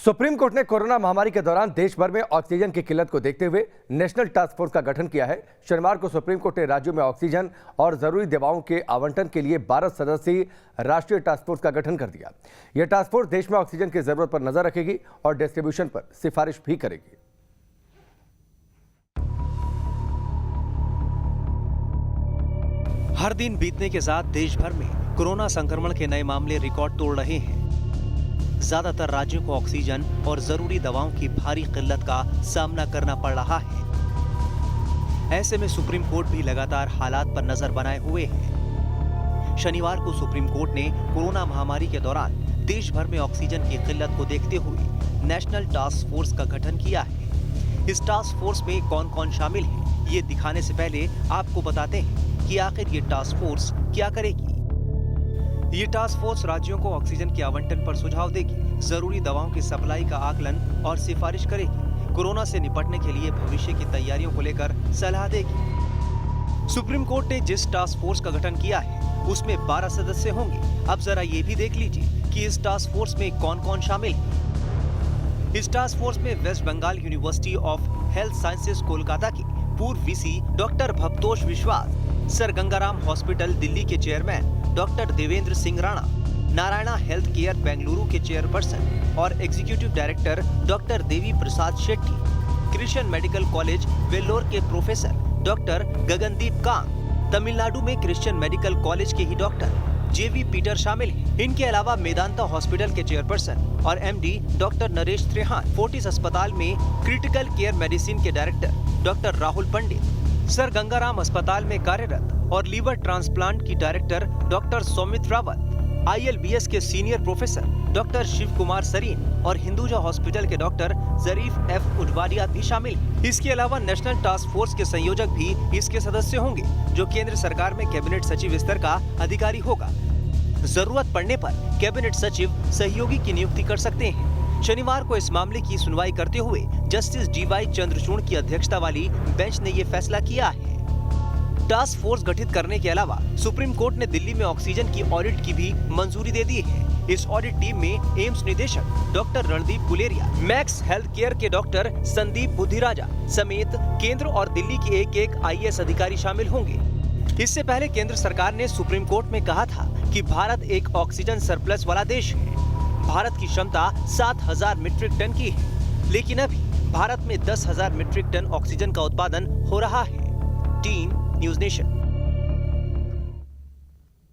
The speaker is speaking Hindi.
सुप्रीम कोर्ट ने कोरोना महामारी के दौरान देश भर में ऑक्सीजन की किल्लत को देखते हुए नेशनल टास्क फोर्स का गठन किया है। शनिवार को सुप्रीम कोर्ट ने राज्यों में ऑक्सीजन और जरूरी दवाओं के आवंटन के लिए 12 सदस्यीय राष्ट्रीय टास्क फोर्स का गठन कर दिया। यह टास्क फोर्स देश में ऑक्सीजन की जरूरत पर नजर रखेगी और डिस्ट्रीब्यूशन पर सिफारिश भी करेगी। हर दिन बीतने के साथ देश भर में कोरोना संक्रमण के नए मामले रिकॉर्ड तोड़ रहे हैं। ज्यादातर राज्यों को ऑक्सीजन और जरूरी दवाओं की भारी किल्लत का सामना करना पड़ रहा है। ऐसे में सुप्रीम कोर्ट भी लगातार हालात पर नजर बनाए हुए है। शनिवार को सुप्रीम कोर्ट ने कोरोना महामारी के दौरान देश भर में ऑक्सीजन की किल्लत को देखते हुए नेशनल टास्क फोर्स का गठन किया है। इस टास्क फोर्स में कौन कौन शामिल है, ये दिखाने से पहले आपको बताते हैं कि आखिर ये टास्क फोर्स क्या करेगी। ये टास्क फोर्स राज्यों को ऑक्सीजन के आवंटन पर सुझाव देगी, जरूरी दवाओं की सप्लाई का आकलन और सिफारिश करेगी, कोरोना से निपटने के लिए भविष्य की तैयारियों को लेकर सलाह देगी। सुप्रीम कोर्ट ने जिस टास्क फोर्स का गठन किया है उसमें 12 सदस्य होंगे। अब जरा ये भी देख लीजिए कि इस टास्क फोर्स में कौन कौन शामिल है। इस टास्क फोर्स में West Bengal university of health sciences Kolkata के पूर्व वीसी डॉक्टर भवतोष विश्वास, सर गंगाराम हॉस्पिटल दिल्ली के chairman doctor Devendra Singh Rana, Narayana health care Bengaluru के चेयरपर्सन और executive director doctor Devi Prasad Shetty, Christian medical college Vellore के प्रोफेसर डॉक्टर गगनदीप कांग, तमिलनाडु में क्रिश्चियन मेडिकल कॉलेज के ही डॉक्टर जेवी पीटर शामिल हैं। इनके अलावा मेदांता हॉस्पिटल के चेयरपर्सन और एमडी डॉक्टर नरेश त्रेहान, फोर्टिस अस्पताल में क्रिटिकल केयर मेडिसिन के director doctor Rahul Pandit, sir Ganga Ram अस्पताल में कार्यरत और लीवर ट्रांसप्लांट की director doctor Saumit Rawat, ILBS के senior professor doctor Shiv Kumar Sarin और हिंदुजा हॉस्पिटल के डॉक्टर जरीफ एफ उडवाडिया भी शामिल हैं। इसके अलावा नेशनल टास्क फोर्स के संयोजक भी इसके सदस्य होंगे, जो केंद्र सरकार में कैबिनेट सचिव स्तर का अधिकारी होगा। जरूरत पड़ने पर कैबिनेट सचिव सहयोगी की नियुक्ति कर सकते हैं। शनिवार को इस मामले की सुनवाई करते हुए जस्टिस DY चंद्रचूड़ की अध्यक्षता वाली बेंच ने ये फैसला किया है। टास्क फोर्स गठित करने के अलावा सुप्रीम कोर्ट ने दिल्ली में ऑक्सीजन की ऑडिट की भी मंजूरी दे दी है। इस ऑडिट टीम में एम्स निदेशक doctor Randeep Guleria, max health care के डॉक्टर संदीप बुद्धिराजा समेत केंद्र और दिल्ली के एक IAS अधिकारी शामिल होंगे। इससे पहले केंद्र सरकार ने सुप्रीम कोर्ट में कहा था कि भारत एक ऑक्सीजन सरप्लस वाला देश है। भारत की क्षमता 7,000 मीट्रिक टन की है, लेकिन अभी भारत में 10,000 मीट्रिक टन ऑक्सीजन का उत्पादन हो रहा है। Team news nation.